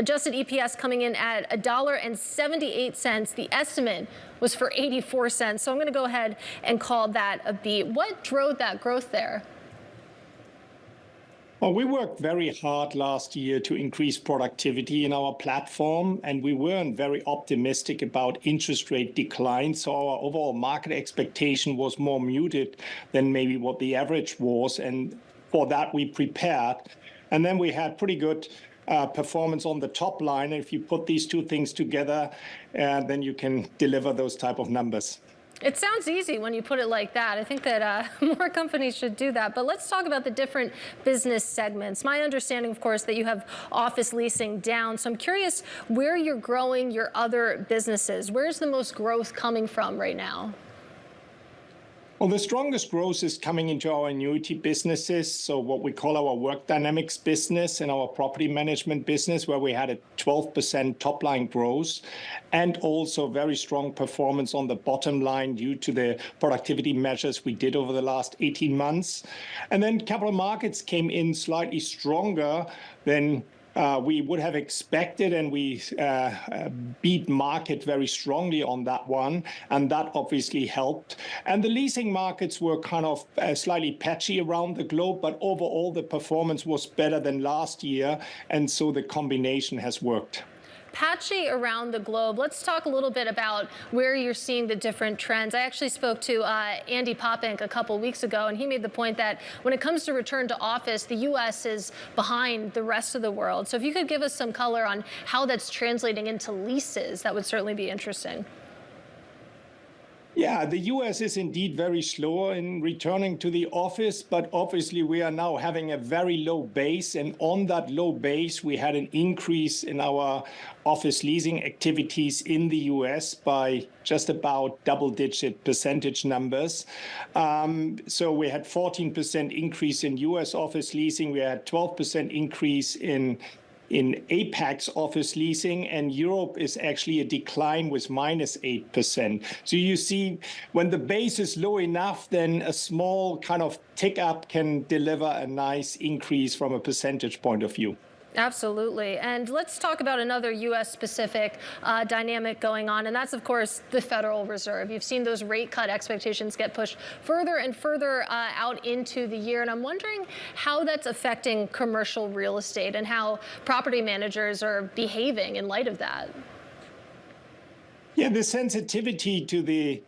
Adjusted EPS coming in at $1.78. The estimate was for 84 cents. So I'm going to go ahead and call that a beat. What drove that growth there? Well, we worked very hard last year to increase productivity in our platform, and we weren't very optimistic about interest rate decline. So our overall market expectation was more muted than maybe what the average was. And for that, we prepared. And then we had pretty good performance on the top line. If you put these two things together, then you can deliver those type of numbers. It sounds easy when you put it like that. I think that more companies should do that. But let's talk about the different business segments. My understanding, of course, that you have office leasing down. So I'm curious where you're growing your other businesses. Where's the most growth coming from right now? Well, the strongest growth is coming into our annuity businesses, so what we call our work dynamics business and our property management business, where we had a 12% top-line growth, and also very strong performance on the bottom line due to the productivity measures we did over the last 18 months. And then capital markets came in slightly stronger than we would have expected, and we beat market very strongly on that one, and that obviously helped. And the leasing markets were kind of slightly patchy around the globe, but overall the performance was better than last year, and so the combination has worked. Patchy around the globe. Let's talk a little bit about where you're seeing the different trends. I actually spoke to Andy Poppink a couple weeks ago, and he made the point that when it comes to return to office, the U.S. is behind the rest of the world. So if you could give us some color on how that's translating into leases, that would certainly be interesting. Yeah, the U.S. is indeed very slow in returning to the office, but obviously we are now having a very low base, and on that low base we had an increase in our office leasing activities in the U.S. by just about double-digit percentage numbers. So we had 14% increase in U.S. office leasing, we had 12% increase in APAC's office leasing, and Europe is actually a decline with -8%. So you see, when the base is low enough, then a small kind of tick up can deliver a nice increase from a percentage point of view. Absolutely. And let's talk about another U.S.-specific dynamic going on, and that's, of course, the Federal Reserve. You've seen those rate cut expectations get pushed further and further out into the year, and I'm wondering how that's affecting commercial real estate and how property managers are behaving in light of that. Yeah, the sensitivity to the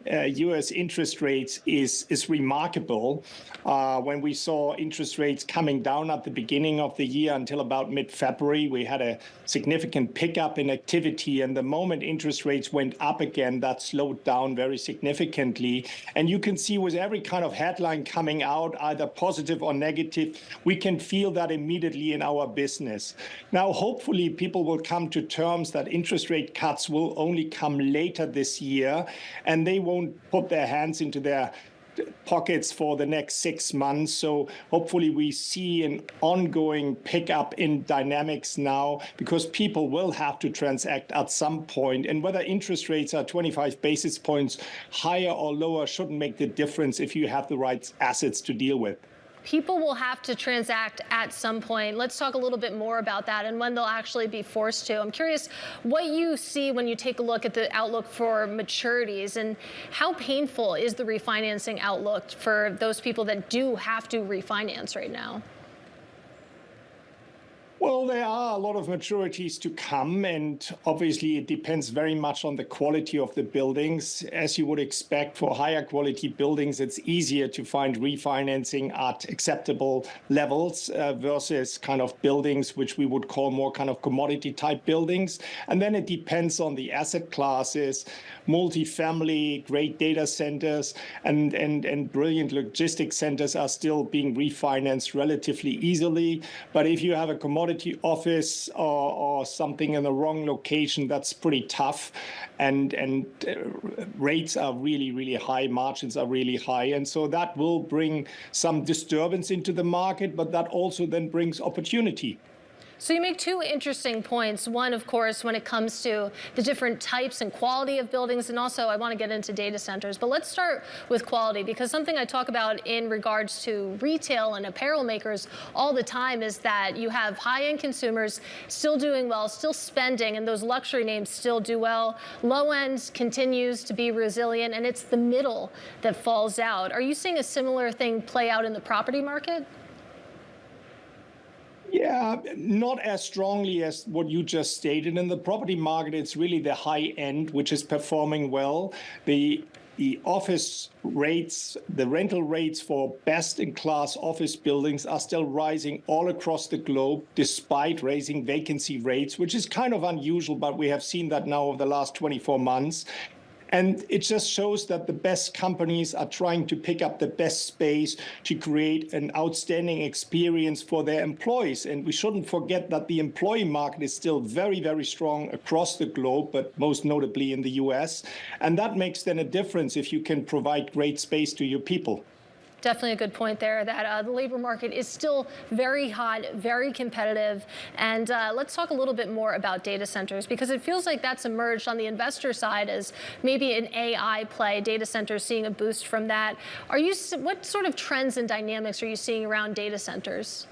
U.S. interest rates is remarkable. When we saw interest rates coming down at the beginning of the year until about mid-February, we had a significant pickup in activity. And the moment interest rates went up again, that slowed down very significantly. And you can see with every kind of headline coming out, either positive or negative, we can feel that immediately in our business. Now, hopefully, people will come to terms that interest rate cuts will only come later this year, and they won't put their hands into their pockets for the next 6 months. So hopefully we see an ongoing pickup in dynamics now, because people will have to transact at some point. And whether interest rates are 25 basis points higher or lower shouldn't make the difference if you have the right assets to deal with. People will have to transact at some point. Let's talk a little bit more about that and when they'll actually be forced to. I'm curious what you see when you take a look at the outlook for maturities, and how painful is the refinancing outlook for those people that do have to refinance right now? Well, there are a lot of maturities to come, and obviously it depends very much on the quality of the buildings. As you would expect, for higher quality buildings, it's easier to find refinancing at acceptable levels versus kind of buildings which we would call more kind of commodity type buildings. And then it depends on the asset classes. Multifamily, great data centers, and brilliant logistics centers are still being refinanced relatively easily. But if you have a commodity office or something in the wrong location, that's pretty tough, and rates are really high, margins are really high, and so that will bring some disturbance into the market, but that also then brings opportunity. So you make two interesting points. One, of course, when it comes to the different types and quality of buildings, and also I want to get into data centers. But let's start with quality, because something I talk about in regards to retail and apparel makers all the time is that you have high-end consumers still doing well, still spending, and those luxury names still do well. Low-end continues to be resilient, and it's the middle that falls out. Are you seeing a similar thing play out in the property market? Yeah, not as strongly as what you just stated. In the property market, it's really the high end which is performing well. The office rates, the rental rates for best-in-class office buildings are still rising all across the globe, despite raising vacancy rates, which is kind of unusual, but we have seen that now over the last 24 months. And it just shows that the best companies are trying to pick up the best space to create an outstanding experience for their employees. And we shouldn't forget that the employee market is still very, very strong across the globe, but most notably in the US. And that makes then a difference if you can provide great space to your people. Definitely a good point there, that the labor market is still very hot, very competitive. And let's talk a little bit more about data centers, because it feels like that's emerged on the investor side as maybe an AI play, data centers seeing a boost from that. What sort of trends and dynamics are you seeing around data centers?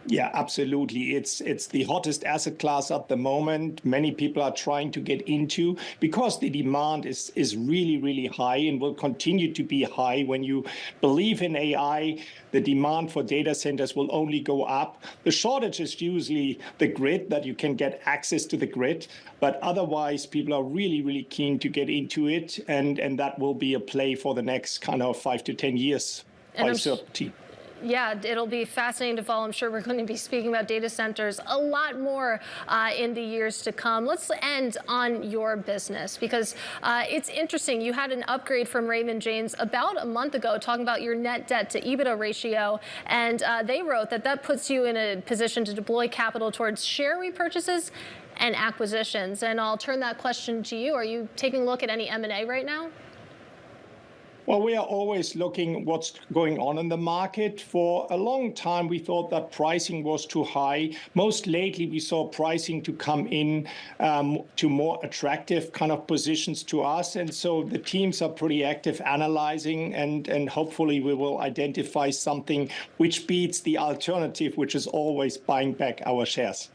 Yeah, absolutely. It's the hottest asset class at the moment. Many people are trying to get into because the demand is really, really high and will continue to be high. When you believe in AI, the demand for data centers will only go up. The shortage is usually the grid, that you can get access to the grid. But otherwise, people are really, really keen to get into it. And that will be a play for the next kind of 5 to 10 years by certainty. Yeah, it'll be fascinating to follow. I'm sure we're going to be speaking about data centers a lot more in the years to come. Let's end on your business, because it's interesting. You had an upgrade from Raymond James about a month ago talking about your net debt to EBITDA ratio. And they wrote that that puts you in a position to deploy capital towards share repurchases and acquisitions. And I'll turn that question to you. Are you taking a look at any M&A right now? Well, we are always looking what's going on in the market. For a long time, we thought that pricing was too high. Most lately, we saw pricing to come in to more attractive kind of positions to us. And so the teams are pretty active analyzing, and hopefully we will identify something which beats the alternative, which is always buying back our shares.